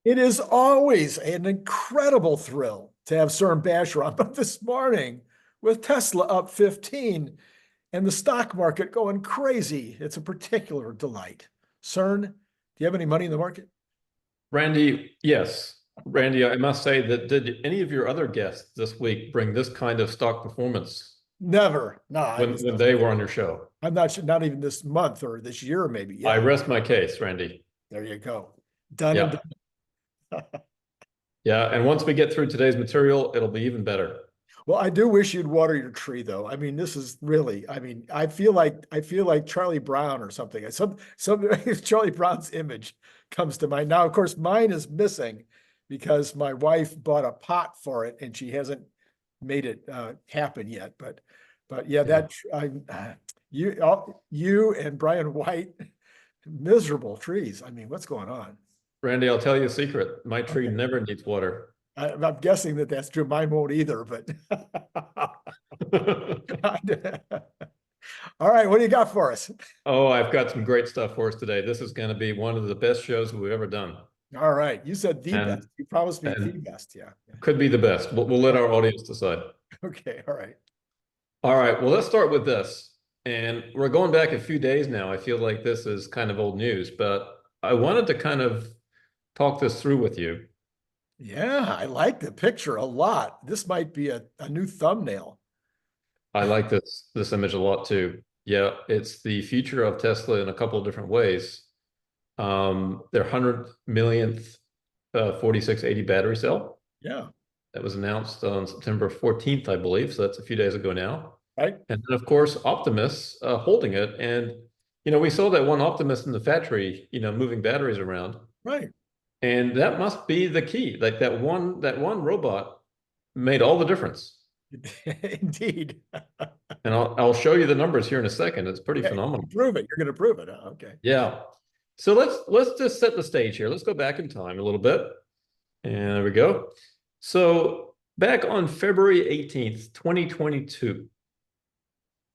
It is always an incredible thrill to have Cern Basher on, but this morning with Tesla up 15 and the stock market going crazy, it's a particular delight. Cern, do you have any money in the market? Randy, yes. Randy, I must say that did any of your other guests this week bring this kind of stock performance Never. No, when they were on your show? I'm not sure, not even this month or this year, maybe. I Yeah, rest my case, Randy. there you go. Done and Yeah. done. Yeah. And once we get through today's material, it'll be even better. Well, I do wish you'd water your tree though. I mean, this is really, I feel like Charlie Brown or something. Some Charlie Brown's image comes to mind. Now, of course, mine is missing because my wife bought a pot for it and she hasn't made it happen yet. But yeah, Yeah. you and Brian White, miserable trees. I mean, what's going on? Randy, I'll tell you a secret. My tree Okay. never needs water. I'm guessing that that's true. Mine won't either, but all right, what do you got for us? Oh, I've got some great stuff for us today. This is going to be one of the best shows we've ever done. All right, you said the And best. You promised me the and best. Yeah. could be the best. We'll let our audience decide. Okay. All right. All right. Well, let's start with this. And we're going back a few days now. I feel like this is kind of old news, but I wanted to kind of talk this through with you. Yeah, I like the picture a lot. This might be a new thumbnail. I like this image a lot too. Yeah, it's the future of Tesla in a couple of different ways. Their 100 millionth 4680 battery cell Yeah. that was announced on September 14th, I believe. So that's a few days ago now. Right. And then, of course, Optimus holding it. And, we saw that one Optimus in the factory, moving batteries around. Right. And that must be the key. Like that one robot made all the difference. Indeed. And I'll show you the numbers here in a second. It's pretty Okay. phenomenal. Prove it. You're going to prove it. Huh? Okay. Yeah. So let's just set the stage here. Let's go back in time a little bit. And there we go. So back on February 18th, 2022,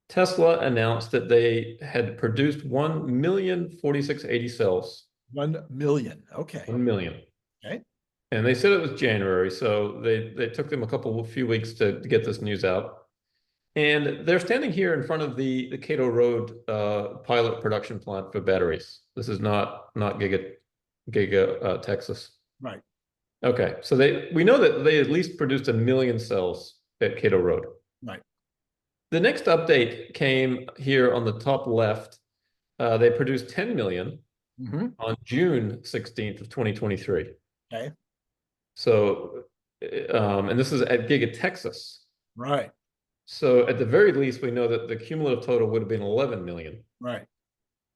Tesla announced that they had produced 1 million 4680 cells. 1 million. Okay. 1 million. Okay. And they said it was January, so they took them a few weeks to get this news out. And they're standing here in front of the Cato Road pilot production plant for batteries. This is not Giga Texas. Right. Okay, so we know that they at least produced 1 million cells at Cato Road. Right. The next update came here on the top left. They produced 10 million on June 16th of 2023. Okay. So, and this is at Giga Texas. Right. So at the very least, we know that the cumulative total would have been 11 million. Right.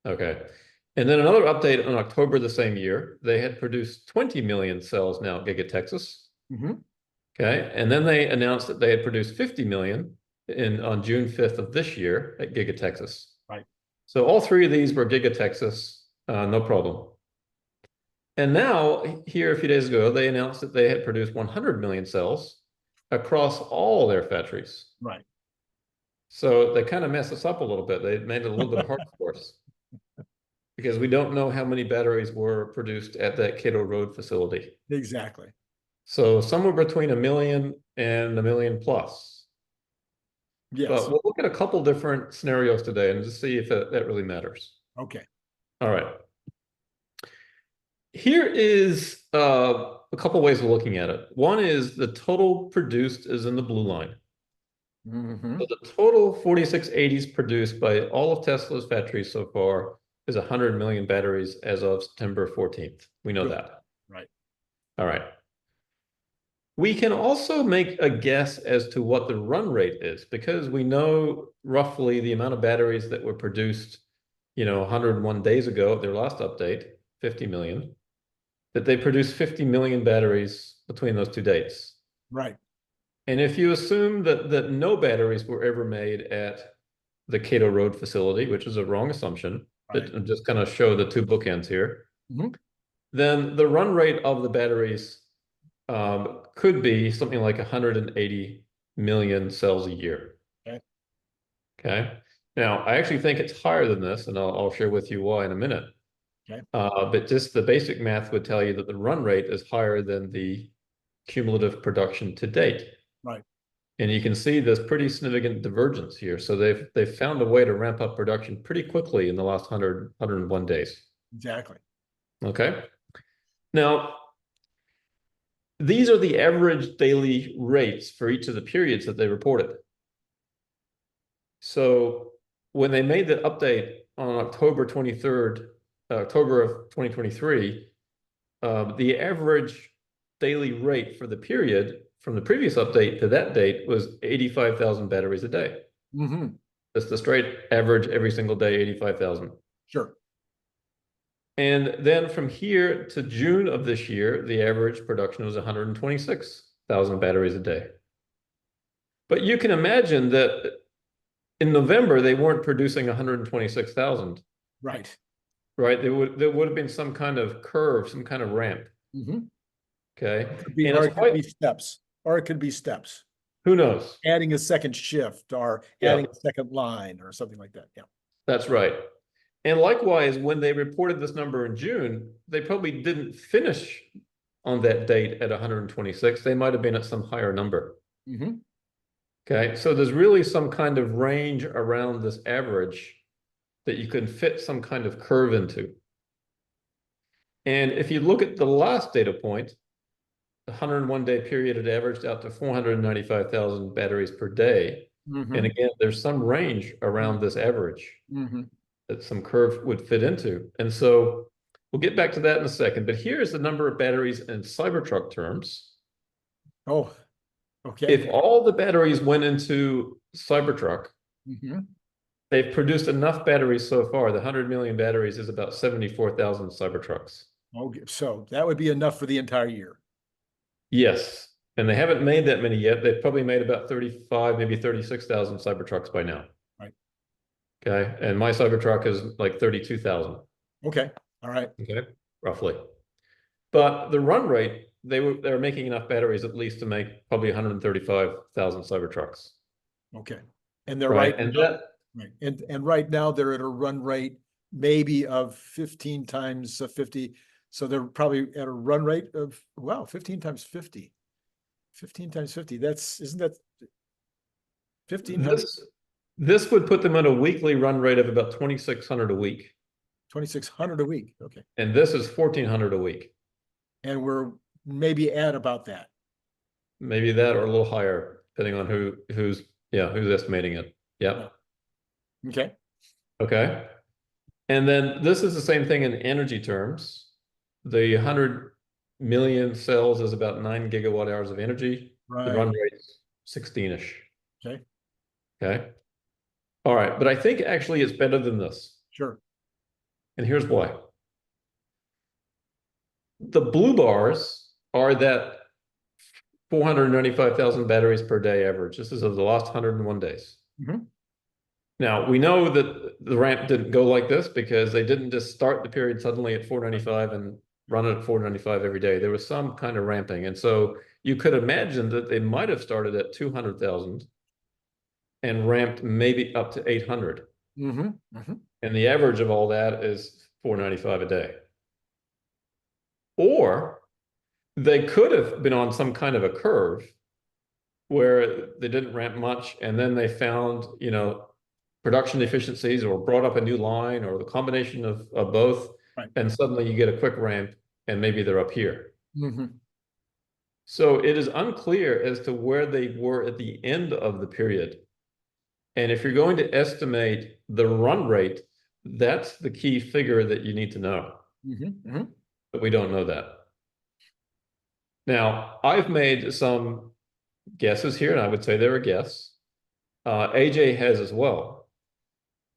Okay. And then another update in October the same year, they had produced 20 million cells now at Giga Texas. Okay. And then they announced that they had produced 50 million on June 5th of this year at Giga Texas. Right. So all three of these were Giga Texas, no problem. And now, here a few days ago, they announced that they had produced 100 million cells across all their factories. Right. So they kind of messed us up a little bit. They made it a little bit hard for us because we don't know how many batteries were produced at that Cato Road facility. Exactly. So somewhere between 1 million and 1 million plus. Yes. But we'll look at a couple different scenarios today and just see if that really matters. Okay. All right. Here is a couple ways of looking at it. One is the total produced is in the blue line. So the total 4680s produced by all of Tesla's factories so far is 100 million batteries as of September 14th. We know that. Right. All right. We can also make a guess as to what the run rate is because we know roughly the amount of batteries that were produced, 101 days ago, their last update, 50 million, that they produced 50 million batteries between those two dates. Right. And if you assume that no batteries were ever made at the Cato Road facility, which is a wrong assumption, right. that just kind of show the two bookends here, then the run rate of the batteries could be something like 180 million cells a year. Okay. Now, I actually think it's higher than this, and I'll share with you why in a minute. Okay. But just the basic math would tell you that the run rate is higher than the cumulative production to date. Right. And you can see there's pretty significant divergence here. So they've found a way to ramp up production pretty quickly in the last 101 days. Exactly. Okay. Now, these are the average daily rates for each of the periods that they reported. So when they made the update on October 23rd, October of 2023, the average daily rate for the period from the previous update to that date was 85,000 batteries a day. Mm-hmm. That's the straight average every single day, 85,000. Sure. And then from here to June of this year, the average production was 126,000 batteries a day. But you can imagine that in November, they weren't producing 126,000, Right. right? There would have been some kind of curve, some kind of ramp. Mm-hmm. Okay. It could be, And or it's it could be steps, or it could be steps. who knows? Adding a second shift or Yeah. adding a second line or something like that. Yeah. That's right. And likewise, when they reported this number in June, they probably didn't finish on that date at 126. They might have been at some higher number. Mm-hmm. Okay. So there's really some kind of range around this average that you can fit some kind of curve into. And if you look at the last data point, the 101-day period, it averaged out to 495,000 batteries per day. Mm-hmm. And again, there's some range around this average Mm-hmm. that some curve would fit into. And so we'll get back to that in a second. But here's the number of batteries in Cybertruck terms. Oh, okay. If all the batteries went into Cybertruck, Mm-hmm. they've produced enough batteries so far. The 100 million batteries is about 74,000 Cybertrucks. Okay. So that would be enough for the entire year. Yes. And they haven't made that many yet. They've probably made about 35, maybe 36,000 Cybertrucks by now. Right. Okay. And my Cybertruck is like 32,000. Okay. All right. Okay. Roughly. But the run rate, they're making enough batteries at least to make probably 135,000 Cybertrucks. Okay. And they're Right. right. And that, Right. And right now they're at a run rate maybe of 15 times 50. So they're probably at a run rate of, wow, 15 times 50. 15 times 50. Isn't that 1,500? this would put them at a weekly run rate of about 2,600 a week. 2,600 a week. Okay. And this is 1,400 a week. And we're maybe at about that. Maybe that or a little higher, depending on who's estimating it. Yeah. Okay. Okay. And then this is the same thing in energy terms. The 100 million cells is about 9 gigawatt hours of energy. Right. The run rate's 16-ish. Okay. Okay. All right. But I think actually it's better than this. Sure. And here's why. The blue bars are that 495,000 batteries per day average. This is of the last 101 days. Mm-hmm. Now, we know that the ramp didn't go like this because they didn't just start the period suddenly at 495 and run it at 495 every day. There was some kind of ramping. And so you could imagine that they might have started at 200,000 and ramped maybe up to 800. Mm-hmm. Mm-hmm. And the average of all that is 495 a day. Or they could have been on some kind of a curve where they didn't ramp much and then they found, production efficiencies or brought up a new line or the combination of both. Right. And suddenly you get a quick ramp and maybe they're up here. Mm-hmm. So it is unclear as to where they were at the end of the period. And if you're going to estimate the run rate, that's the key figure that you need to know. Mm-hmm. Mm-hmm. But we don't know that. Now, I've made some guesses here, and I would say they're a guess. AJ has as well.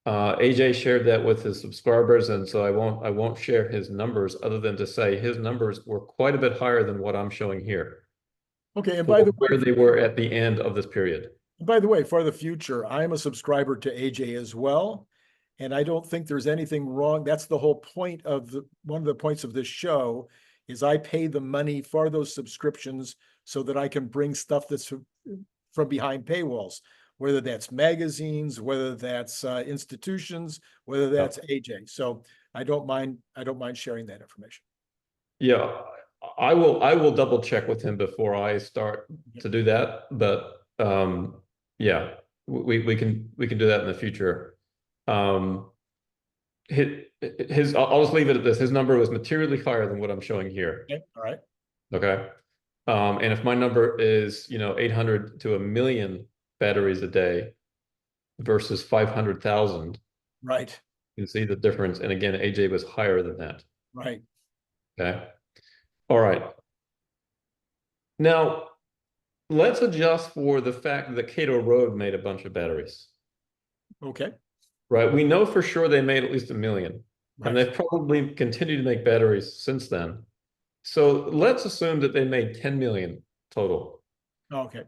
AJ shared that with his subscribers, and so I won't share his numbers other than to say his numbers were quite a bit higher than what I'm showing here. Okay, and by the way, where they were at the end of this period. By the way, for the future, I'm a subscriber to AJ as well, and I don't think there's anything wrong. That's the whole point of one of the points of this show is I pay the money for those subscriptions so that I can bring stuff that's from behind paywalls, whether that's magazines, whether that's institutions, whether that's AJ. So I don't mind sharing that information. Yeah, I will double check with him before I start to do that. But yeah, we can do that in the future. I'll just leave it at this. His number was materially higher than what I'm showing here. Okay, all right. Okay. And if my number is, 800 to 1,000,000 batteries a day versus 500,000, Right, you can see the difference. And again, AJ was higher than that. right. Okay. All right. Now, let's adjust for the fact that Cato Road made a bunch of batteries, Okay, right? We know for sure they made at least 1,000,000, right. and they've probably continued to make batteries since then. So let's assume that they made 10 million total. Okay,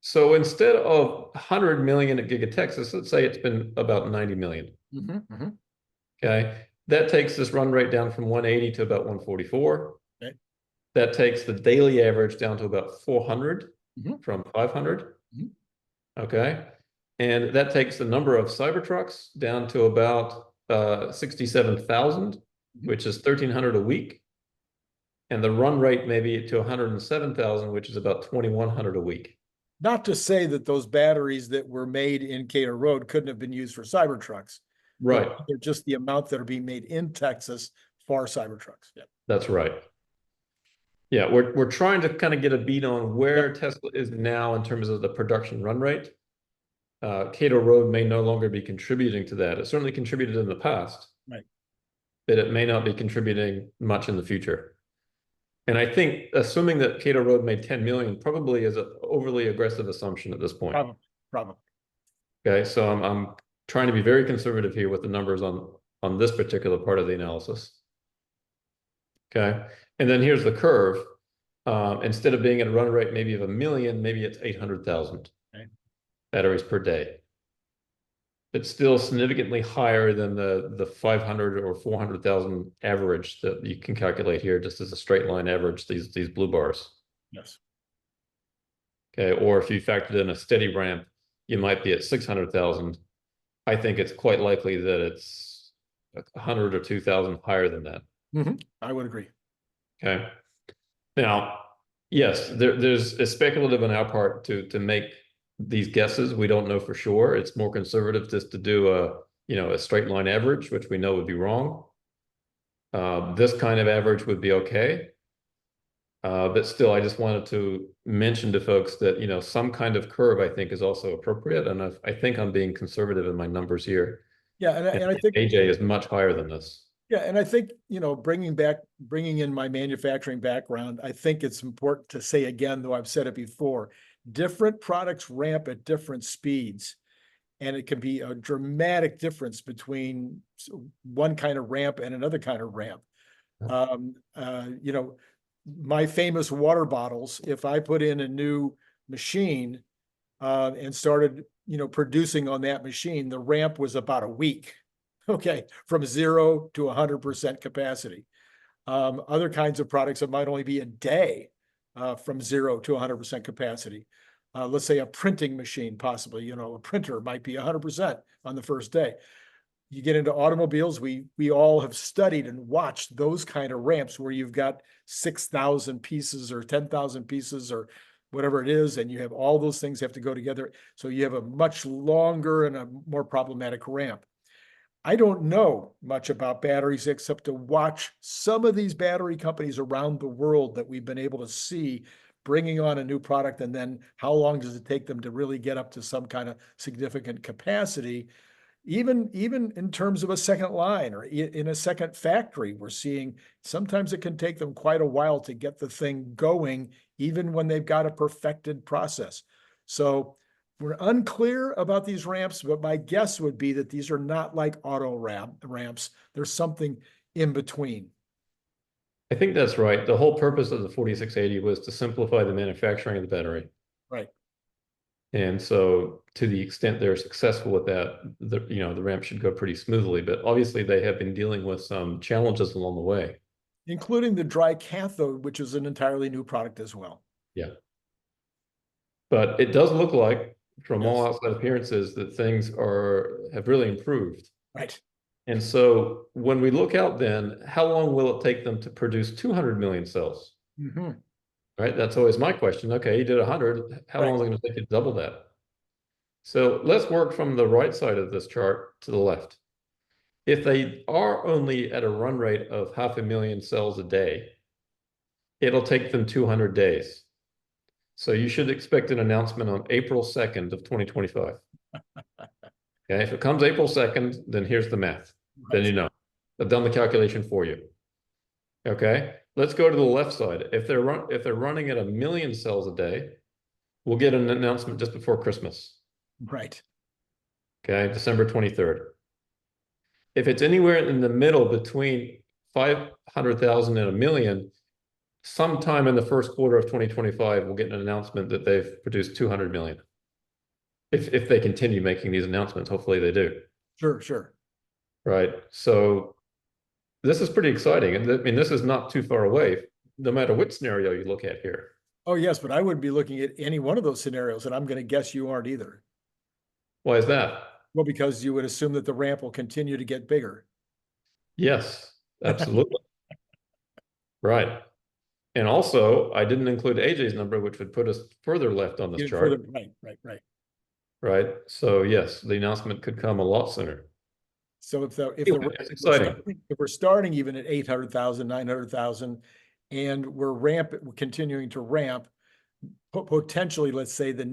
So instead of 100 million at Giga Texas, let's say it's been about 90 million. Okay. That takes this run rate down from 180 to about 144. Okay. That takes the daily average down to about 400 from 500. Okay. And that takes the number of Cybertrucks down to about 67,000, which is 1,300 a week. And the run rate maybe to 107,000, which is about 2,100 a week. Not to say that those batteries that were made in Cato Road couldn't have been used for Cybertrucks. Right. They're just the amount that are being made in Texas for Cybertrucks. Yeah. That's right. Yeah, we're trying to kind of get a beat on where Tesla is now in terms of the production run rate. Cato Road may no longer be contributing to that. It certainly contributed in the past. Right. But it may not be contributing much in the future. And I think assuming that Cato Road made 10 million probably is an overly aggressive assumption at this point. Probably. Okay, so I'm trying to be very conservative here with the numbers on this particular part of the analysis. Okay, and then here's the curve. Instead of being at a run rate maybe of 1,000,000, maybe it's 800,000 batteries per day. It's still significantly higher than the 500 or 400,000 average that you can calculate here just as a straight line average, these blue bars. Yes. Okay, or if you factored in a steady ramp, you might be at 600,000. I think it's quite likely that it's 100 or 2,000 higher than that. I would agree. Okay. Now, yes, it's speculative on our part to make these guesses. We don't know for sure. It's more conservative just to do a straight line average, which we know would be wrong. This kind of average would be okay. But still, I just wanted to mention to folks that, some kind of curve I think is also appropriate. And I think I'm being conservative in my numbers here. Yeah. And I think AJ is much higher than this. Yeah, and I think, bringing in my manufacturing background, I think it's important to say again, though I've said it before, different products ramp at different speeds. And it can be a dramatic difference between one kind of ramp and another kind of ramp. My famous water bottles, if I put in a new machine and started, producing on that machine, the ramp was about a week. Okay, from 0 to 100% capacity. Other kinds of products, it might only be a day from 0 to 100% capacity. Let's say a printing machine, possibly, a printer might be 100% on the first day. You get into automobiles, we all have studied and watched those kind of ramps where you've got 6,000 pieces or 10,000 pieces or whatever it is, and you have all those things have to go together. So you have a much longer and a more problematic ramp. I don't know much about batteries except to watch some of these battery companies around the world that we've been able to see bringing on a new product, and then how long does it take them to really get up to some kind of significant capacity. Even in terms of a second line or in a second factory, we're seeing sometimes it can take them quite a while to get the thing going, even when they've got a perfected process. So we're unclear about these ramps, but my guess would be that these are not like auto ramps. There's something in between. I think that's right. The whole purpose of the 4680 was to simplify the manufacturing of the battery. Right. And so to the extent they're successful with that, the ramp should go pretty smoothly, but obviously they have been dealing with some challenges along the way. Including the dry cathode, which is an entirely new product as well. Yeah. But it does look like, from all outside appearances, that things have really improved. Right. And so when we look out then, how long will it take them to produce 200 million cells? Mhm. Right? That's always my question. Okay, you did 100. How long Right. is it going to take you to double that? So let's work from the right side of this chart to the left. If they are only at a run rate of 500,000 cells a day, it'll take them 200 days. So you should expect an announcement on April 2nd of 2025. Okay, if it comes April 2nd, then here's the math. Then you Right. know. I've done the calculation for you. Okay, let's go to the left side. If they're running at 1,000,000 cells a day, we'll get an announcement just before Christmas. Right. Okay, December 23rd. If it's anywhere in the middle between 500,000 and 1,000,000, sometime in the first quarter of 2025, we'll get an announcement that they've produced 200 million. If they continue making these announcements, hopefully they do. Sure, sure. Right. So this is pretty exciting. And I mean, this is not too far away, no matter what scenario you look at here. Oh, yes, but I wouldn't be looking at any one of those scenarios, and I'm going to guess you aren't either. Why is that? Well, because you would assume that the ramp will continue to get bigger. Yes, absolutely. Right. And also, I didn't include AJ's number, which would put us further left on this Even further, chart. right, right, right. Right. So yes, the announcement could come a lot sooner. So Anyway, it's exciting. if we're starting even at 800,000, 900,000, and we're continuing to ramp, potentially, let's say the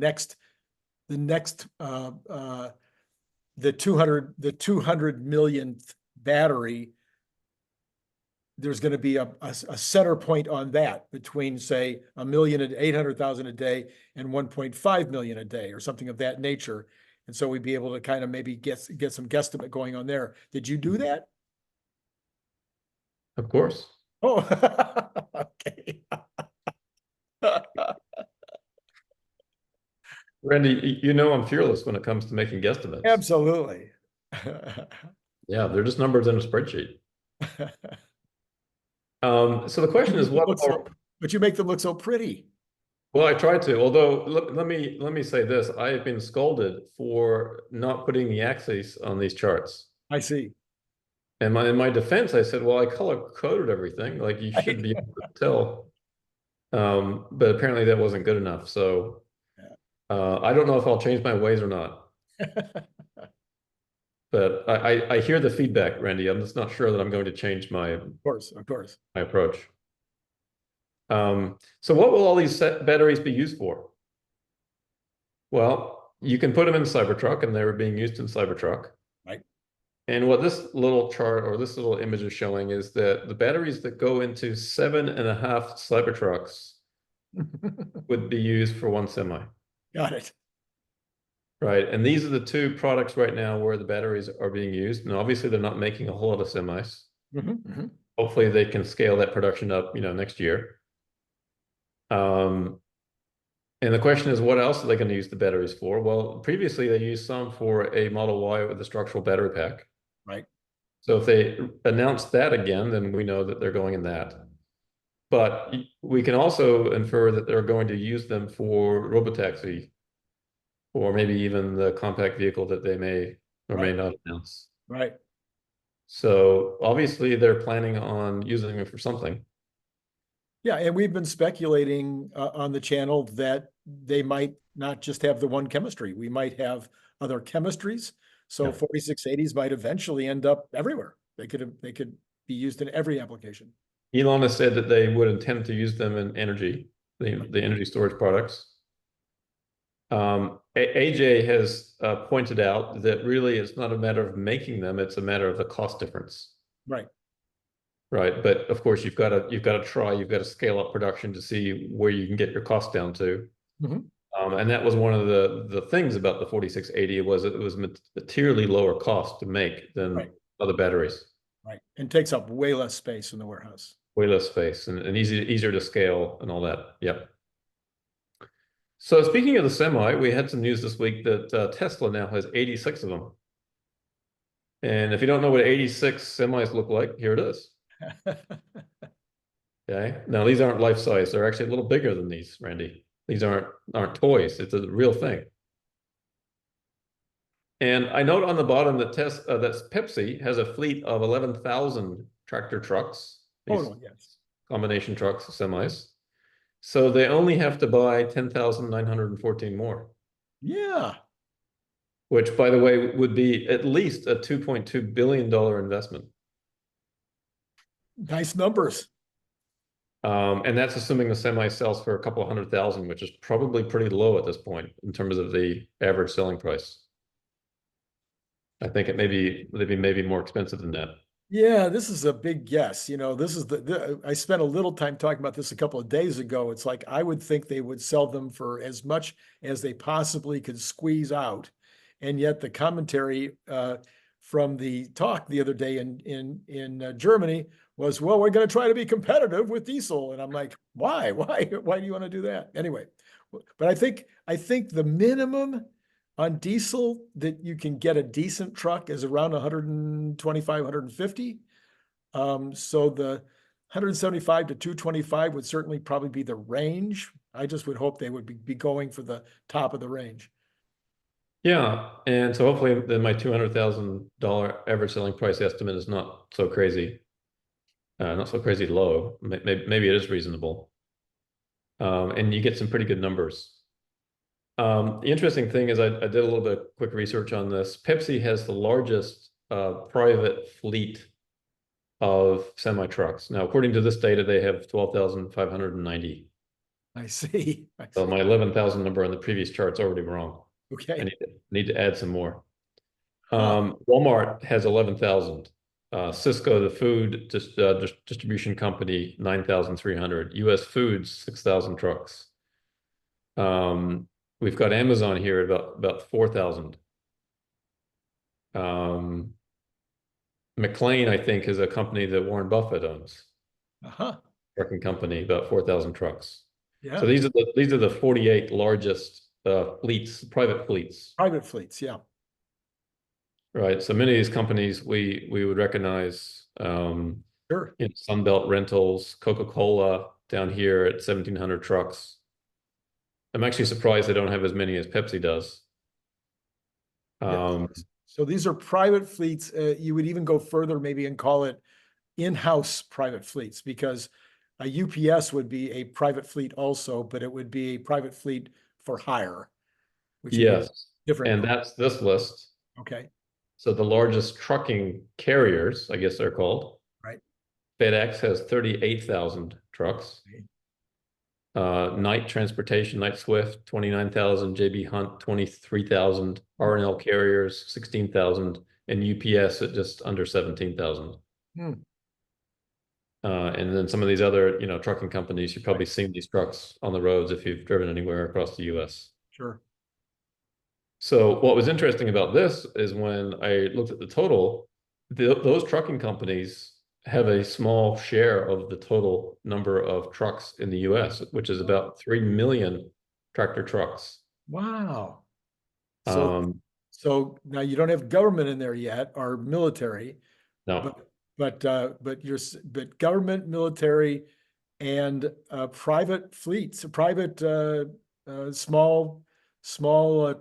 200 millionth battery, there's going to be a center point on that between, say, 1,000,000 and 800,000 a day and 1.5 million a day or something of that nature. And so we'd be able to kind of maybe get some guesstimate going on there. Did you do that? Of course. Oh, okay. Randy, you know I'm fearless when it comes to making guesstimates. Absolutely. Yeah, they're just numbers in a spreadsheet. So the question is, But you make them look so pretty. well, I tried to, although let me say this. I have been scolded for not putting the axes on these charts. I see. And in my defense, I said, well, I color coded everything. Like you should be able to tell. But apparently that wasn't good enough. So I don't know if I'll change my ways or not. But I hear the feedback, Randy. I'm just not sure that I'm going to change Of course, of course. my approach. So what will all these batteries be used for? Well, you can put them in Cybertruck, and they were being used in Cybertruck. Right. And what this little chart or this little image is showing is that the batteries that go into 7.5 Cybertrucks would be used for one semi. Got it. Right. And these are the two products right now where the batteries are being used. And obviously they're not making a whole lot of semis. Hopefully they can scale that production up, next year. And the question is, what else are they going to use the batteries for? Well, previously they used some for a Model Y with a structural battery pack. Right. So if they announce that again, then we know that they're going in that. But we can also infer that they're going to use them for robotaxi, or maybe even the compact vehicle that they may or may not announce. Right. So obviously they're planning on using it for something. Yeah, and we've been speculating on the channel that they might not just have the one chemistry. We might have other chemistries. So 4680s might eventually end up everywhere. They could be used in every application. Elon has said that they would intend to use them in energy, the energy storage products. AJ has pointed out that really it's not a matter of making them, it's a matter of the cost difference. Right. Right. But of course you've got to scale up production to see where you can get your cost down to. And that was one of the things about the 4680 was it was materially lower cost to make than other batteries. Right. And takes up way less space in the warehouse. Way less space and easier to scale and all that. Yep. So speaking of the semi, we had some news this week that Tesla now has 86 of them. And if you don't know what 86 semis look like, here it is. Okay. Now these aren't life size. They're actually a little bigger than these, Randy. These aren't toys. It's a real thing. And I note on the bottom that that's Pepsi has a fleet of 11,000 tractor trucks, these Total, yes. combination trucks, semis. So they only have to buy 10,914 more, Yeah, which, by the way, would be at least a $2.2 billion investment. nice numbers. And that's assuming the semi sells for a couple of 100,000, which is probably pretty low at this point in terms of the average selling price. I think it maybe more expensive than that. Yeah, this is a big guess. This is I spent a little time talking about this a couple of days ago. It's like I would think they would sell them for as much as they possibly could squeeze out. And yet the commentary from the talk the other day in Germany was, well, we're going to try to be competitive with diesel. And I'm like, why? Why do you want to do that? Anyway, but I think the minimum on diesel that you can get a decent truck is around 125, 150. So the 175 to 225 would certainly probably be the range. I just would hope they would be going for the top of the range. Yeah, and so hopefully then my $200,000 average selling price estimate is not so crazy, not so crazy low. Maybe it is reasonable, and you get some pretty good numbers. The interesting thing is I did a little bit of quick research on this. Pepsi has the largest private fleet of semi trucks. Now, according to this data, they have 12,590. I see. So my 11,000 number on the previous chart's already wrong. I Okay. need to add some more. Walmart has 11,000. Cisco, the food distribution company, 9,300. US Foods, 6,000 trucks. We've got Amazon here at about 4,000. McLean, I think, is a company that Warren Buffett owns. Uh-huh. Trucking company, about 4,000 trucks. Yeah. So these are the 48 largest fleets, private fleets. Private fleets. Yeah. Right. So many of these companies we would recognize, Sure. Sunbelt Rentals, Coca-Cola down here at 1,700 trucks. I'm actually surprised they don't have as many as Pepsi does. Yeah. So these are private fleets. You would even go further maybe and call it in-house private fleets, because a UPS would be a private fleet also, but it would be a private fleet for hire, which would be Yes. different. And that's this list. Okay. So the largest trucking carriers, I guess they're called. Right. FedEx has 38,000 trucks. Knight Transportation, Knight Swift, 29,000, JB Hunt, 23,000, R&L Carriers, 16,000, and UPS at just under 17,000. And then some of these other, trucking companies, you've probably seen these trucks on the roads if you've driven anywhere across the US. Sure. So what was interesting about this is when I looked at the total, those trucking companies have a small share of the total number of trucks in the US, which is about 3 million tractor trucks. Wow. So now you don't have government in there yet, or military, No. but government, military, and private fleets, private small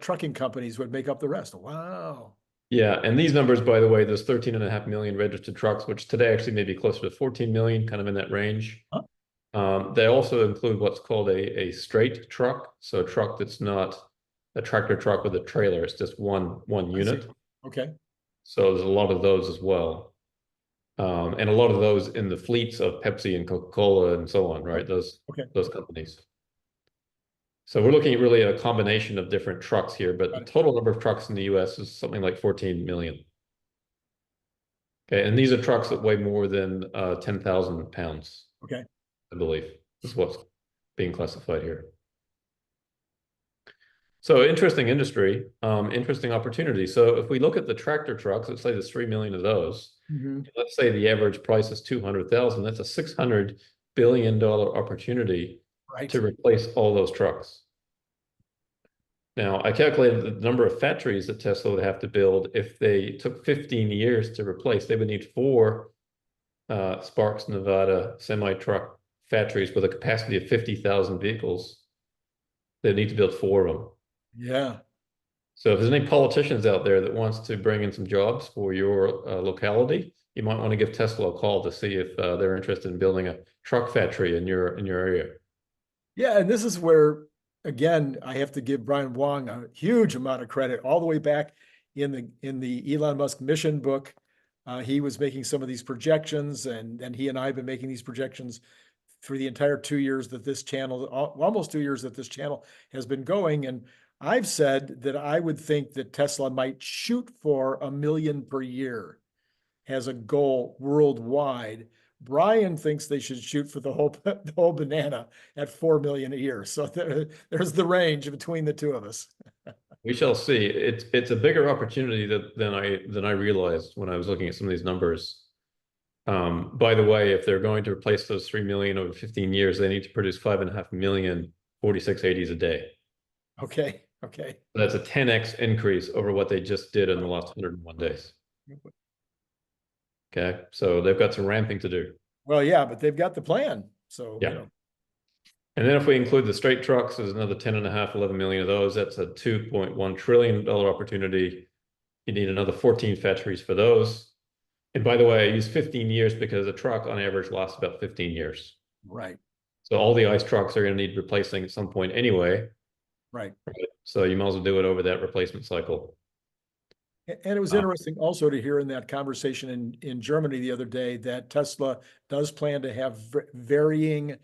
trucking companies would make up the rest. Wow. Yeah, and these numbers, by the way, there's 13.5 million registered trucks, which today actually may be closer to 14 million, kind of in that range. Huh? They also include what's called a straight truck, so a truck that's not a tractor truck with a trailer, it's just one unit. Okay. So there's a lot of those as well. And a lot of those in the fleets of Pepsi and Coca-Cola and so on, right? Those companies. So we're looking at really a combination of different trucks here, but the total number of trucks in the US is something like 14 million. Okay, and these are trucks that weigh more than 10,000 pounds. Okay. I believe is what's being classified here. So interesting industry, interesting opportunity. So if we look at the tractor trucks, let's say there's 3 million of those. Let's say the average price is 200,000. That's a $600 billion opportunity to replace all those trucks. Now, I calculated the number of factories that Tesla would have to build. If they took 15 years to replace, they would need 4 Sparks, Nevada semi-truck factories with a capacity of 50,000 vehicles. They need to build 4 of them. Yeah. So if there's any politicians out there that wants to bring in some jobs for your locality, you might want to give Tesla a call to see if they're interested in building a truck factory in your area. Yeah, and this is where, again, I have to give Brian Wong a huge amount of credit all the way back in the Elon Musk mission book. He was making some of these projections, and he and I have been making these projections for the entire 2 years that this channel, almost 2 years that this channel has been going. And I've said that I would think that Tesla might shoot for 1 million per year as a goal worldwide. Brian thinks they should shoot for the whole banana at 4 million a year. So there's the range between the two of us. We shall see. It's a bigger opportunity than I realized when I was looking at some of these numbers. By the way, if they're going to replace those 3 million over 15 years, they need to produce 5.5 million 4680s a day. Okay. Okay. That's a 10x increase over what they just did in the last 101 days. Okay, so they've got some ramping to do. Well, yeah, but they've got the plan. So, yeah. And then if we include the straight trucks, there's another 10.5, 11 million of those. That's a $2.1 trillion opportunity. You need another 14 factories for those. And by the way, I use 15 years because a truck on average lasts about 15 years. Right. So all the ICE trucks are going to need replacing at some point anyway. Right. So you might as well do it over that replacement cycle. And it was interesting also to hear in that conversation in Germany the other day that Tesla does plan to have varying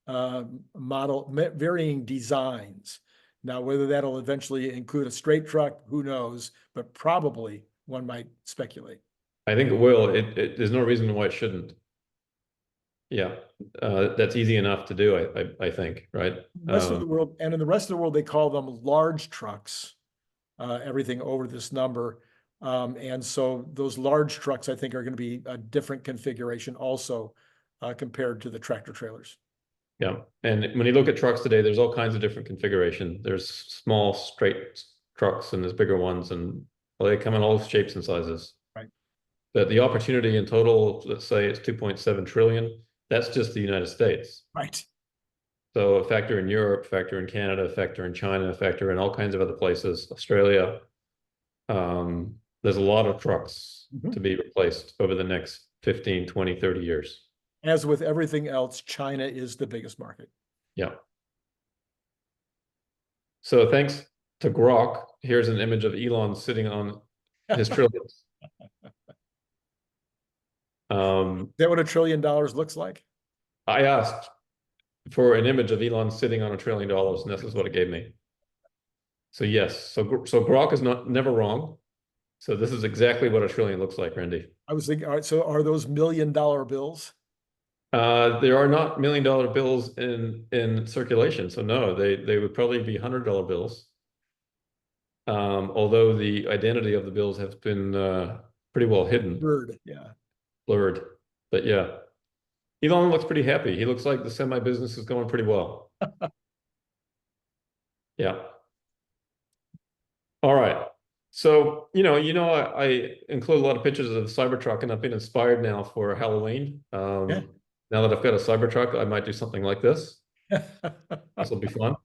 varying designs. Now, whether that'll eventually include a straight truck, who knows, but probably one might speculate. I think it will. There's no reason why it shouldn't. Yeah, that's easy enough to do, I think, right? Rest of the world, and in the rest of the world, they call them large trucks, everything over this number. And so those large trucks, I think, are going to be a different configuration also compared to the tractor trailers. Yeah, and when you look at trucks today, there's all kinds of different configuration. There's small, straight trucks, and there's bigger ones, and well, they come in all shapes and sizes. Right. But the opportunity in total, let's say it's 2.7 trillion. That's just the United States. Right. So a factor in Europe, factor in Canada, factor in China, factor in all kinds of other places, Australia. There's a lot of trucks to be replaced over the next 15, 20, 30 years. As with everything else, China is the biggest market. Yeah. So thanks to Grok, here's an image of Elon sitting on his trillions. Is that what $1 trillion looks like? I asked for an image of Elon sitting on $1 trillion, and this is what it gave me. So yes, so Grok is never wrong. So this is exactly what $1 trillion looks like, Randy. I was thinking, all right, so are those $1 million bills? There are not $1 million bills in circulation, so no, they would probably be $100 bills. Although the identity of the bills has been pretty well hidden. Blurred, but yeah. Elon looks pretty happy. He looks like the semi-business is going pretty well. Yeah. All right. So, I include a lot of pictures of the Cybertruck, and I've been inspired now for Halloween. Now that I've got a Cybertruck, I might do something like this. This will be fun.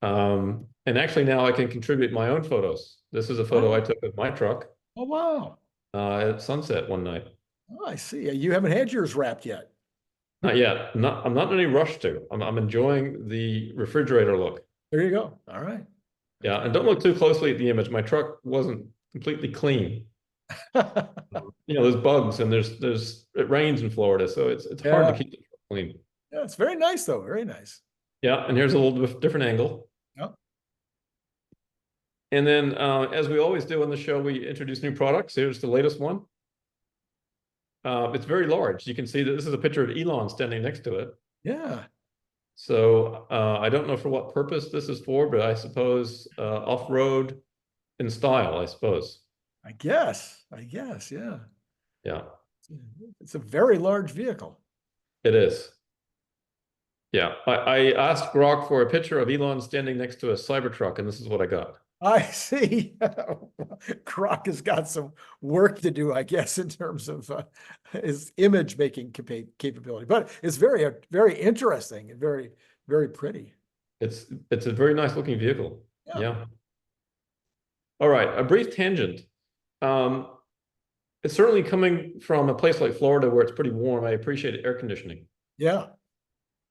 And actually now I can contribute my own photos. This is a photo I took of my truck. Oh, wow. At sunset one night. Oh, I see. You haven't had yours wrapped yet. Not yet. I'm not in any rush to. I'm enjoying the refrigerator look. There you go. All right. Yeah, and don't look too closely at the image. My truck wasn't completely clean. There's bugs and it rains in Florida, so it's hard to keep the truck clean. Yeah, it's very nice though. Very nice. Yeah, and here's a little different angle. Yep. And then, as we always do on the show, we introduce new products. Here's the latest one. It's very large. You can see that this is a picture of Elon standing next to it. Yeah. So I don't know for what purpose this is for, but I suppose off-road in style, I suppose. I guess, yeah. Yeah. It's a very large vehicle. It is. Yeah. I asked Grok for a picture of Elon standing next to a Cybertruck, and this is what I got. I see. Grok has got some work to do, I guess, in terms of his image making capability, but it's very, very interesting and very, very pretty. It's a very nice looking vehicle. Yeah. All right, a brief tangent. Um, it's certainly coming from a place like Florida where it's pretty warm. I appreciate air conditioning. Yeah,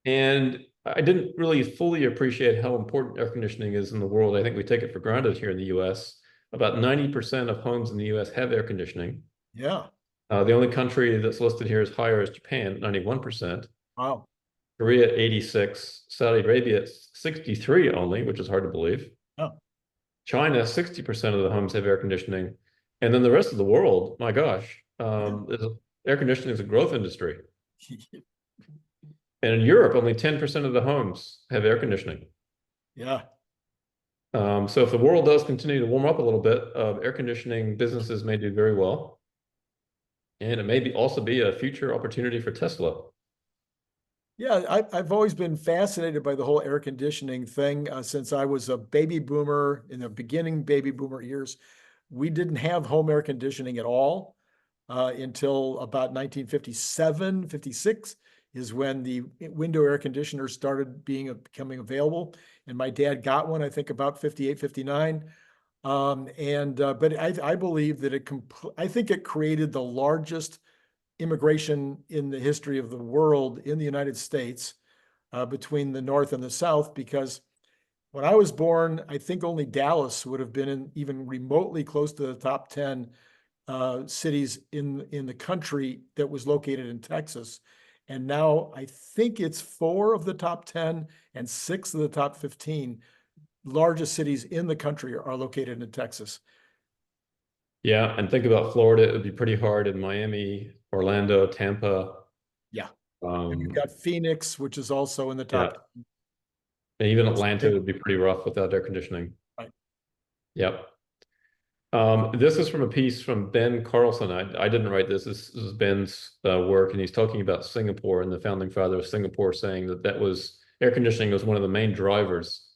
And I didn't really fully appreciate how important air conditioning is in the world. I think we take it for granted here in the US. About 90% of homes in the US have air conditioning. yeah. The only country that's listed here as higher is Japan, 91%. Wow. Korea, 86. Saudi Arabia, 63 only, which is hard to believe. Oh. China, 60% of the homes have air conditioning. And then the rest of the world, my gosh, Yeah. air conditioning is a growth industry. And in Europe, only 10% of the homes have air conditioning. Yeah. So if the world does continue to warm up a little bit, air conditioning businesses may do very well. And it may also be a future opportunity for Tesla. Yeah, I've always been fascinated by the whole air conditioning thing since I was a baby boomer in the beginning baby boomer years. We didn't have home air conditioning at all until about 1957, 56 is when the window air conditioners started becoming available. And my dad got one, I think about 58, 59. But I believe that I think it created the largest immigration in the history of the world in the United States between the North and the South, because when I was born, I think only Dallas would have been even remotely close to the top 10 cities in the country that was located in Texas. And now I think it's 4 of the top 10 and 6 of the top 15 largest cities in the country are located in Texas. Yeah, and think about Florida, it would be pretty hard in Miami, Orlando, Tampa. Yeah. And you've Um, got Phoenix, which is also in the yeah, top. and even So Atlanta would be pretty rough without air conditioning. right. Yep. This is from a piece from Ben Carlson. I didn't write this. This is Ben's work, and he's talking about Singapore and the founding father of Singapore, saying that was air conditioning was one of the main drivers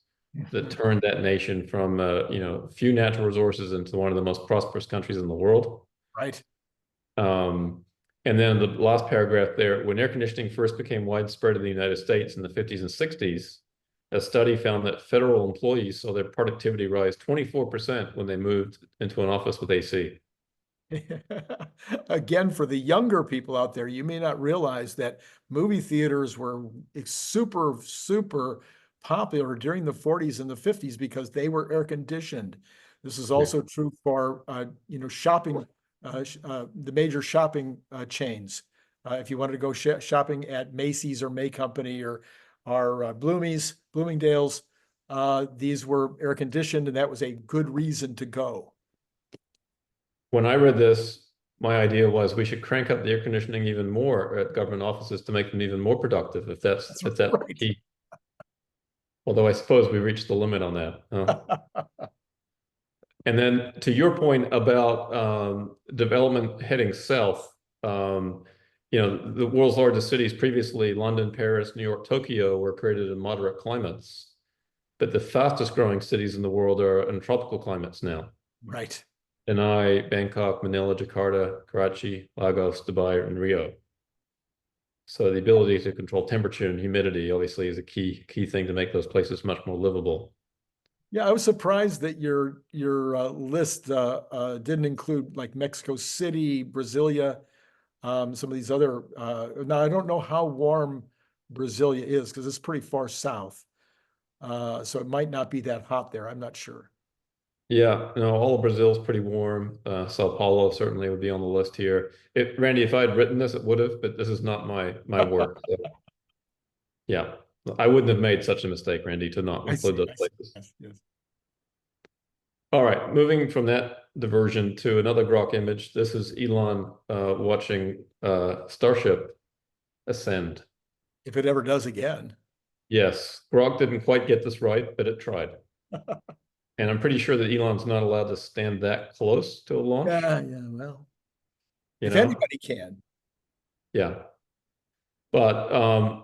that turned that nation from few natural resources into one of the most prosperous countries in the world. Right. Um, and then the last paragraph there, when air conditioning first became widespread in the United States in the 50s and 60s, a study found that federal employees saw their productivity rise 24% when they moved into an office with AC. Again, for the younger people out there, you may not realize that movie theaters were super, super popular during the 40s and the 50s because they were air conditioned. This is Yeah. also true for shopping, the major shopping chains. If you wanted to go shopping at Macy's or May Company or Bloomingdale's, these were air conditioned, and that was a good reason to go. When I read this, my idea was we should crank up the air conditioning even more at government offices to make them even more productive, if that's Right. key. Although I suppose we reached the limit on that. And then to your point about development heading south, the world's largest cities previously, London, Paris, New York, Tokyo, were created in moderate climates. But the fastest growing cities in the world are in tropical climates now. Right. Chennai, Bangkok, Manila, Jakarta, Karachi, Lagos, Dubai, and Rio. So the ability to control temperature and humidity obviously is a key thing to make those places much more livable. Yeah, I was surprised that your list didn't include like Mexico City, Brasilia, some of these other. Now I don't know how warm Brasilia is because it's pretty far south, so it might not be that hot there. I'm not sure. Yeah, all of Brazil is pretty warm. Sao Paulo certainly would be on the list here. Randy, if I had written this, it would have, but this is not my work. So, yeah, I wouldn't have made such a mistake, Randy, to not I include see. those I see. places. Yes, yes. All right, moving from that diversion to another grok image. This is Elon watching Starship ascend. If it ever does again. Yes, Grok didn't quite get this right, but it tried. And I'm pretty sure that Elon's not allowed to stand that close to a launch. Yeah, yeah. Well, You if know? anybody can. Yeah. But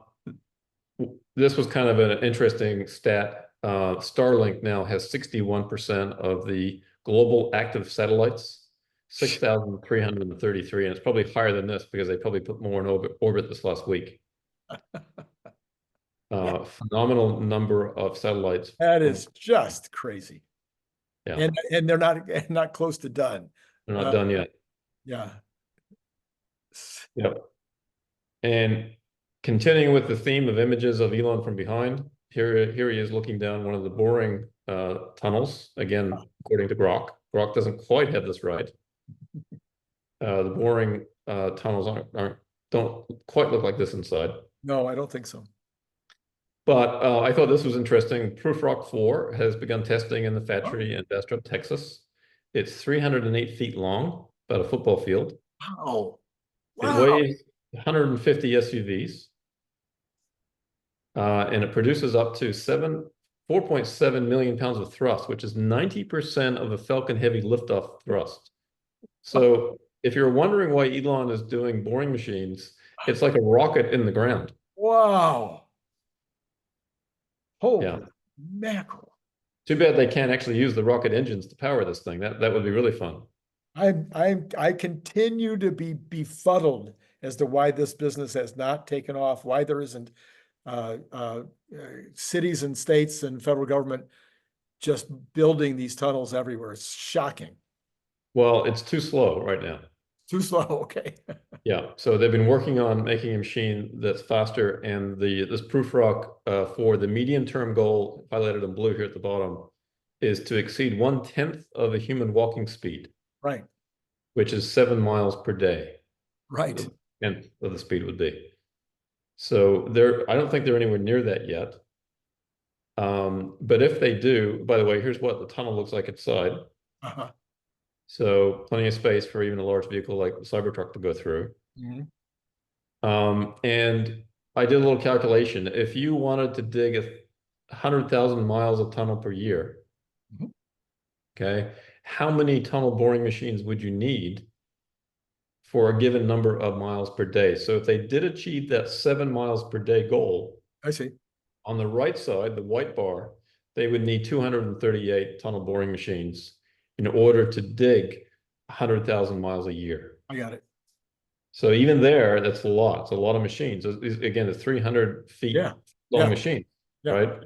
this was kind of an interesting stat. Starlink now has 61% of the global active satellites, 6,333, and it's probably higher than this because they probably put more in orbit this last week. Yeah, Phenomenal number of satellites. that is just crazy. Yeah, and they're not close to done. they're not done yet. Yeah. Yep. And continuing with the theme of images of Elon from behind, here he is looking down one of the boring tunnels. Again, according to Grok. Grok doesn't quite have this right. The boring tunnels don't quite look like this inside. No, I don't think so. But I thought this was interesting. Prufrock 4 has begun testing in the Oh, factory in Bastrop, Texas. It's 308 feet long, about a football field. wow. It Wow. weighs 150 SUVs. And it produces up to 4.7 million pounds of thrust, which is 90% of a Falcon Heavy liftoff thrust. So if you're wondering why Elon is doing boring machines, it's like a rocket in the ground. Wow. Holy Yeah. mackerel. Too bad they can't actually use the rocket engines to power this thing. That would be really fun. I continue to be befuddled as to why this business has not taken off, why there isn't cities and states and federal government just building these tunnels everywhere. It's shocking. Well, it's too slow right now. Too slow. Okay. Yeah, so they've been working on making a machine that's faster, and this Prufrock for the medium-term goal, highlighted in blue here at the bottom, is to exceed 1/10 of a human walking speed, Right. which is 7 miles per day. Right. The 1/10 of the speed would be. So I don't think they're anywhere near that yet. But if they do, by the way, here's what the tunnel looks like inside. Uh-huh. So plenty of space for even a large vehicle like the Cybertruck to go through. Mhm. And I did a little calculation. If you wanted to dig 100,000 miles of tunnel per year, Mhm. okay, how many tunnel boring machines would you need for a given number of miles per day? So if they did achieve that 7 miles per day goal, I see. on the right side, the white bar, they would need 238 tunnel boring machines in order to dig 100,000 miles a year. I got it. So even there, that's a lot. It's a lot of machines. Again, it's 300 feet Yeah. long Yeah. machine, Yeah. right?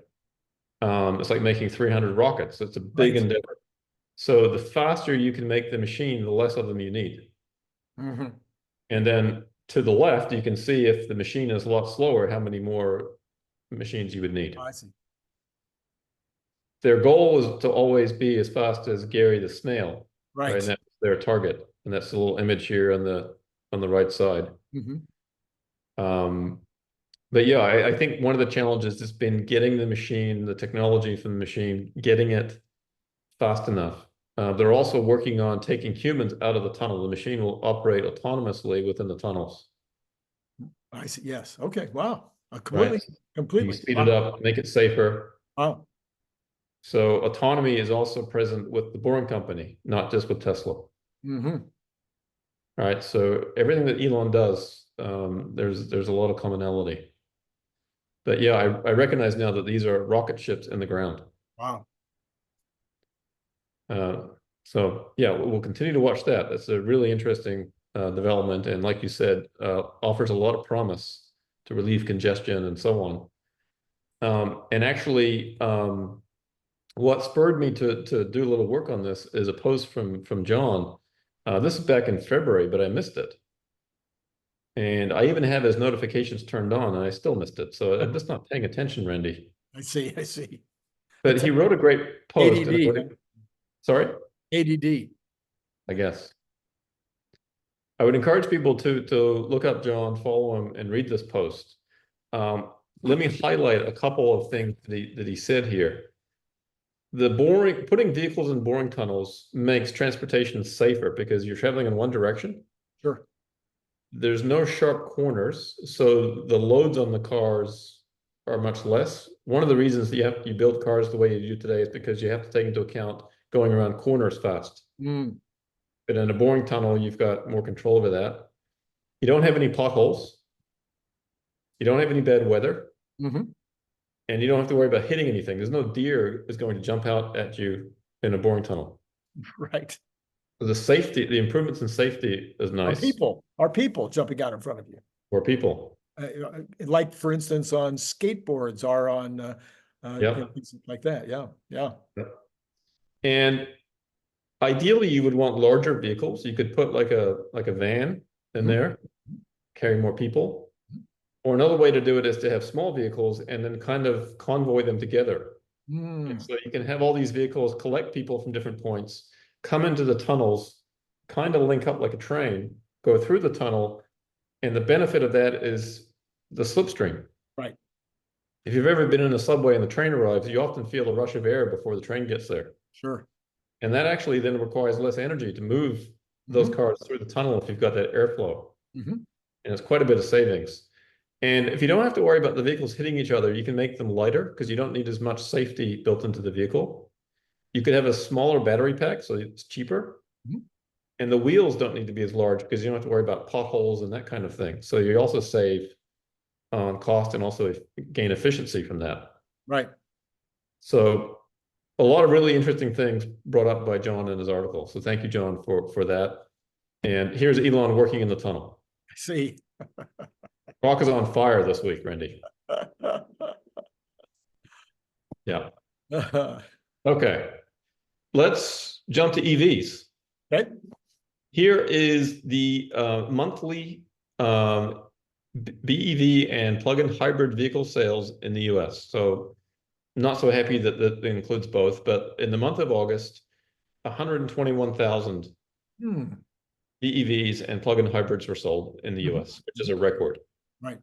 It's like making 300 rockets. It's a big Right. endeavor. So the faster you can make the machine, the less of them you need. Mhm. And then to the left, you can see if the machine is a lot slower, how many more machines you would need. I see. Their goal is to always be as fast as Gary the snail, right? Right. And that's their target. And that's the little image here on the right side. Mhm. But yeah, I think one of the challenges has been getting the machine, the technology from the machine, getting it fast enough. They're also working on taking humans out of the tunnel. The machine will operate autonomously within the tunnels, I see. Yes. Okay. Wow. right? You Completely. speed it Wow. up, make it safer. Wow. So autonomy is also present with the Boring Company, not just with Tesla. Mm-hmm. Right. So everything that Elon does, there's a lot of commonality. But yeah, I recognize now that these are rocket ships in the ground. Wow. So yeah, we'll continue to watch that. That's a really interesting development, and like you said, offers a lot of promise to relieve congestion and so on. And actually, what spurred me to do a little work on this is a post from John. This is back in February, but I missed it. And I even have his notifications turned on, and I still missed it. So I'm just not paying attention, Randy. I see. I see. But It's he wrote a great post. ADD. Sorry? ADD. I guess. I would encourage people to look up John, follow him, and read this post. Let me highlight a couple of things that he said here. Putting vehicles in boring tunnels makes transportation safer because you're traveling in one direction. Sure. There's no sharp corners, so the loads on the cars are much less. One of the reasons that you build cars the way you do today is because you have to take into account going around corners fast. Mm. But in a boring tunnel, you've got more control over that. You don't have any potholes. You don't have any bad weather. Mm-hmm. And you don't have to worry about hitting anything. There's no deer is going to jump out at you in a boring tunnel. Right. The improvements in safety is nice. Are people jumping out in front of you? For people. Like, for instance, on skateboards or on Yep. things like that. Yeah. Yeah. And ideally, you would want larger vehicles. You could put like a van in there, carry more people. Or another way to do it is to have small vehicles and then kind of convoy them together. And so you can have all these vehicles collect people from different points, come into the tunnels, kind of link up like a train, go through the tunnel, and the benefit of that is the slipstream. Right. If you've ever been in a subway and the train arrives, you often feel a rush of air before the train gets there. Sure. And that actually then requires less energy to move those cars through the tunnel if you've got that airflow. And it's quite a bit of savings. And if you don't have to worry about the vehicles hitting each other, you can make them lighter because you don't need as much safety built into the vehicle. You could have a smaller battery pack, so it's cheaper. And the wheels don't need to be as large because you don't have to worry about potholes and that kind of thing. So you also save on cost and also gain efficiency from that. Right. So a lot of really interesting things brought up by John in his article. So thank you, John, for that. And here's Elon working in the tunnel. I see. Rock is on fire this week, Randy. Yeah. Okay. Let's jump to EVs. Okay. Here is the monthly BEV and plug-in hybrid vehicle sales in the US. So not so happy that that includes both, but in the month of August, 121,000 BEVs and plug-in hybrids were sold in the US, which is a record. Right.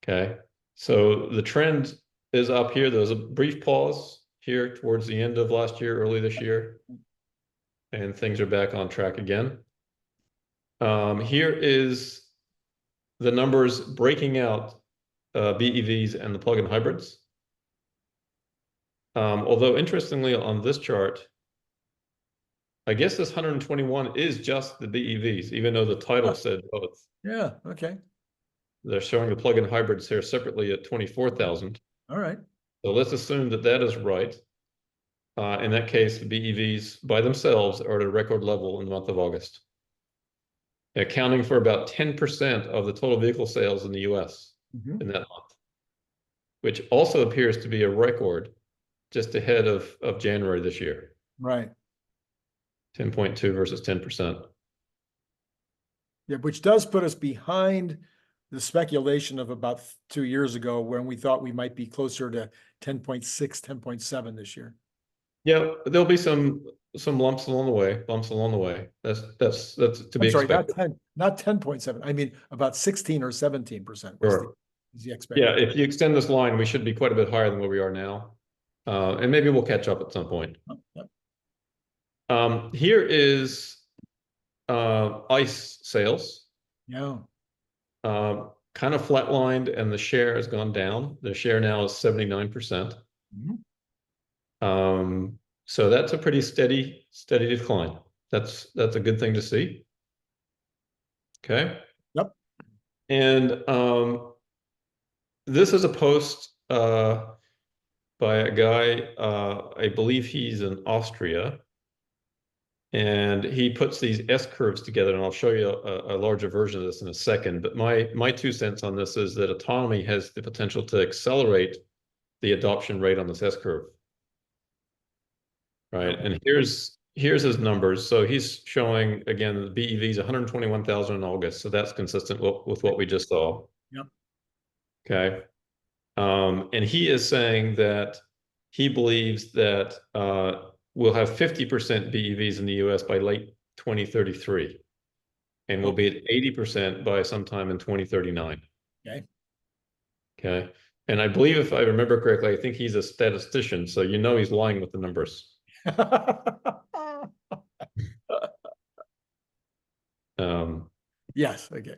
Okay. So the trend is up here. There was a brief pause here towards the end of last year, early this year, and things are back on track again. Here is the numbers breaking out BEVs and the plug-in hybrids. Although interestingly on this chart, I guess this 121 is just the BEVs, even though the title said both. Yeah. Okay. They're showing the plug-in hybrids here separately at 24,000. All right. So let's assume that that is right. In that case, the BEVs by themselves are at a record level in the month of August, accounting for about 10% of the total vehicle sales in the US in that month, which also appears to be a record just ahead of January this year. Right. 10.2 versus 10%. Yeah, which does put us behind the speculation of about 2 years ago when we thought we might be closer to 10.6, 10.7 this year. Yeah, there'll be some bumps along the way. That's to be expected. Not 10.7. I mean, about 16 or 17% Sure. is the expectation. Yeah, if you extend this line, we should be quite a bit higher than where we are now. And maybe we'll catch up at some point. Yep. Here is ICE sales. Yeah. Kind of flatlined and the share has gone down. The share now is 79%. So that's a pretty steady decline. That's a good thing to see. Okay. Yep. And this is a post by a guy, I believe he's in Austria. And he puts these S curves together, and I'll show you a larger version of this in a second. But my 2 cents on this is that autonomy has the potential to accelerate the adoption rate on this S curve. Right. And here's his numbers. So he's showing, again, the BEVs 121,000 in August. So that's consistent with what we just saw. Yep. Okay. And he is saying that he believes that we'll have 50% BEVs in the US by late 2033. And we'll be at 80% by sometime in 2039. Okay. Okay. And I believe, if I remember correctly, I think he's a statistician. So you know he's lying with the numbers. Yes. Okay.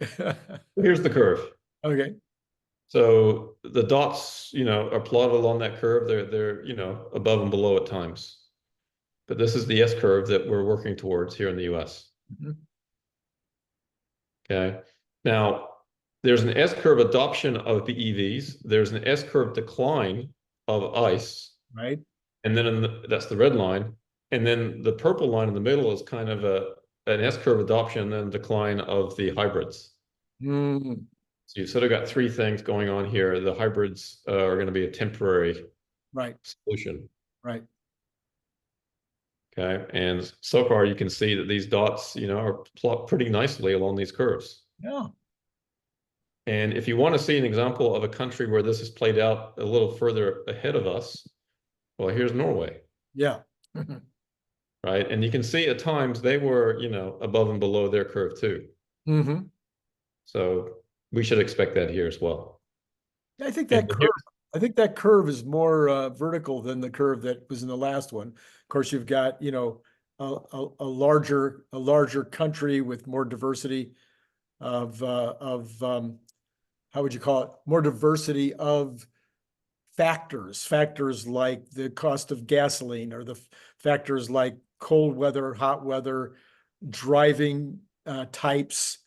Here's the curve. Okay. So the dots, are plotted along that curve. They're above and below at times. But this is the S curve that we're working towards here in the US. Okay. Now, there's an S curve adoption of BEVs. There's an S curve decline of ICE. Right. And then that's the red line. And then the purple line in the middle is kind of an S curve adoption and then decline of the hybrids. So you've sort of got 3 things going on here. The hybrids are going to be a temporary right solution. Right. Okay, and so far you can see that these dots, are plot pretty nicely along these curves. Yeah. And if you want to see an example of a country where this is played out a little further ahead of us, well, here's Norway, Yeah. right? And you can see at times they were, above and below their curve too. Hmm. So we should expect that here as well. I think And that curve, here's, I think that curve is more vertical than the curve that was in the last one. Of course, you've got, a larger country with more diversity of how would you call it? More diversity of factors like the cost of gasoline, or the factors like cold weather, hot weather, driving types,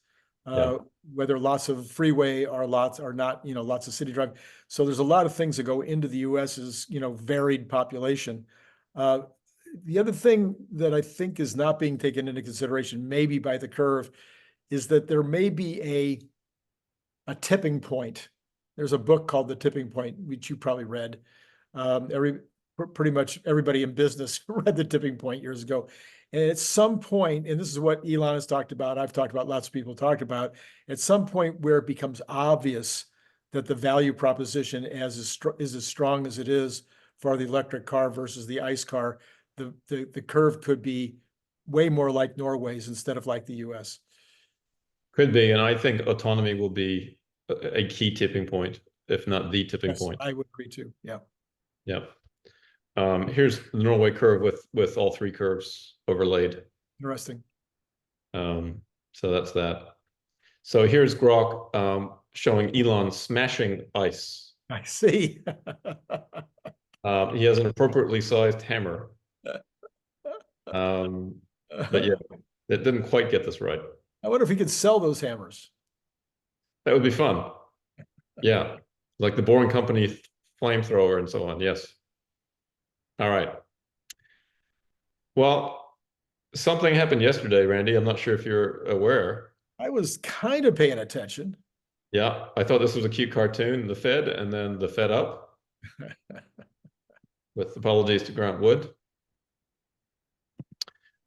yeah, whether lots of freeway or lots or not, lots of city driving. So there's a lot of things that go into the US's, varied population. Uh, the other thing that I think is not being taken into consideration, maybe by the curve, is that there may be a tipping point. There's a book called The Tipping Point, which you probably read. Pretty much everybody in business read The Tipping Point years ago. And at some point, and this is what Elon has talked about, I've talked about, lots of people talked about, at some point where it becomes obvious that the value proposition is as strong as it is for the electric car versus the ICE car, the curve could be way more like Norway's instead of like the US. could be. And I think autonomy will be a key tipping point, if not the tipping Yes, point. I would agree too. Yeah. Yeah. Here's the Norway curve with all three curves overlaid. Interesting. So that's that. So here's Grok showing Elon smashing ice. I see. He has an appropriately sized hammer. But yeah, it didn't quite get this right. I wonder if we could sell those hammers. That would be fun. Yeah, like the Boring Company flamethrower and so on. Yes. All right. Well, something happened yesterday, Randy. I'm not sure if you're aware. I was kind of paying attention. Yeah, I thought this was a cute cartoon, the Fed, and then the Fed up, with apologies to Grant Wood.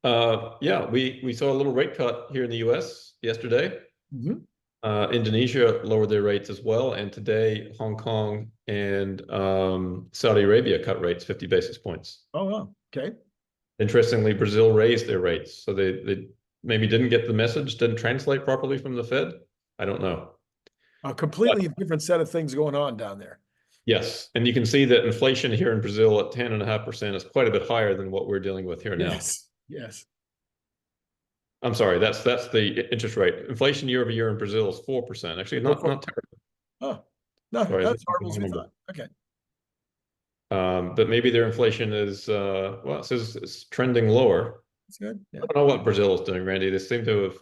Yeah, we saw a little rate cut here in the US yesterday. Mhm. Indonesia lowered their rates as well, and today Hong Kong and Saudi Arabia cut rates 50 basis points. Oh, wow. Okay. Interestingly, Brazil raised their rates, so they maybe didn't get the message, didn't translate properly from the Fed. I don't know. A completely different set of things going on down there. Yes, and you can see that inflation here in Brazil at 10.5% is quite a bit higher than what we're dealing with here now. Yes. Yes. I'm sorry, that's the interest rate. Inflation year over year in Brazil is 4%. Actually, not terrible. Oh, no, Sorry, not this as is the horrible as wrong we number. thought. Okay. But maybe their inflation is well, it says it's trending lower. That's good. I Yeah. don't know what Brazil is doing, Randy. They seem to have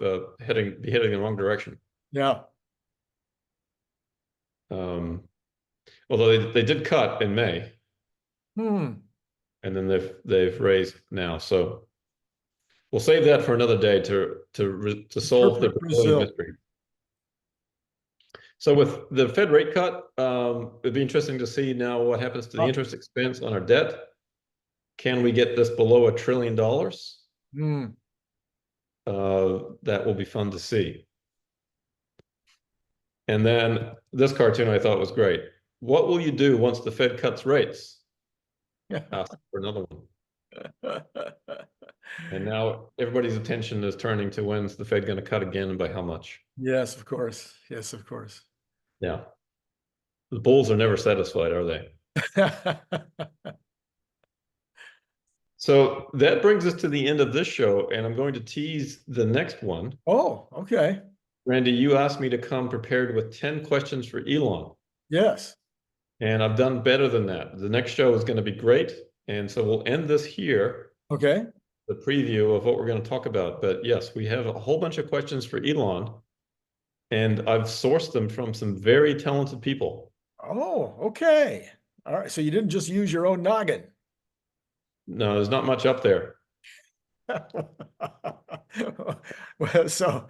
be heading in the wrong direction. Yeah. Although they did cut in May, Hmm. and then they've raised now. So we'll save that for another day to solve the Perfect Brazilian Brazil. mystery. So with the Fed rate cut, it'd be interesting to see now what happens to the interest expense on our debt. Can we get this below $1 trillion? Hmm. That will be fun to see. And then this cartoon I thought was great. What will you do once the Fed cuts rates? Ask for another one. And now everybody's attention is turning to when's the Fed going to cut again and by how much? Yes, of course. Yes, of course. Yeah. The bulls are never satisfied, are they? So that brings us to the end of this show, and I'm going to tease the next one. Oh, okay. Randy, you asked me to come prepared with 10 questions for Elon. Yes. And I've done better than that. The next show is going to be great. And so we'll end this here, Okay. the preview of what we're going to talk about. But yes, we have a whole bunch of questions for Elon, and I've sourced them from some very talented people. Oh, okay. All right. So you didn't just use your own noggin. No, there's not much up there. Well, so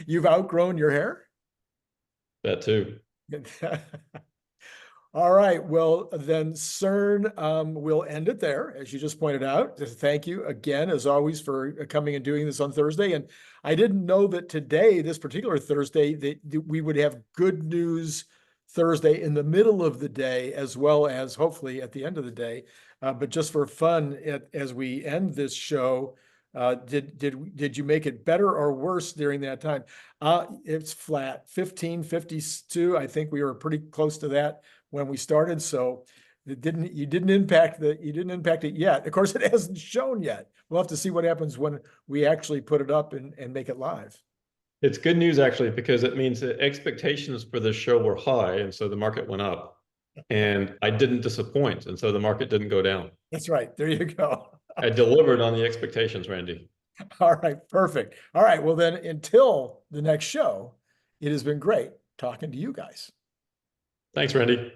you've outgrown your hair? That too. All right, well, then CERN, we'll end it there, as you just pointed out. Just thank you again, as always, for coming and doing this on Thursday. And I didn't know that today, this particular Thursday, that we would have good news Thursday in the middle of the day, as well as hopefully at the end of the day. But just for fun, as we end this show, did you make it better or worse during that time? It's flat, 1552. I think we were pretty close to that when we started. So you didn't impact it yet. Of course, it hasn't shown yet. We'll have to see what happens when we actually put it up and make it live. It's good news actually, because it means that expectations for this show were high, and so the market went up. And I didn't disappoint, and so the market didn't go down. That's right. There you go. I delivered on the expectations, Randy. All right, perfect. All right, well then, until the next show, it has been great talking to you guys. Thanks, Randy.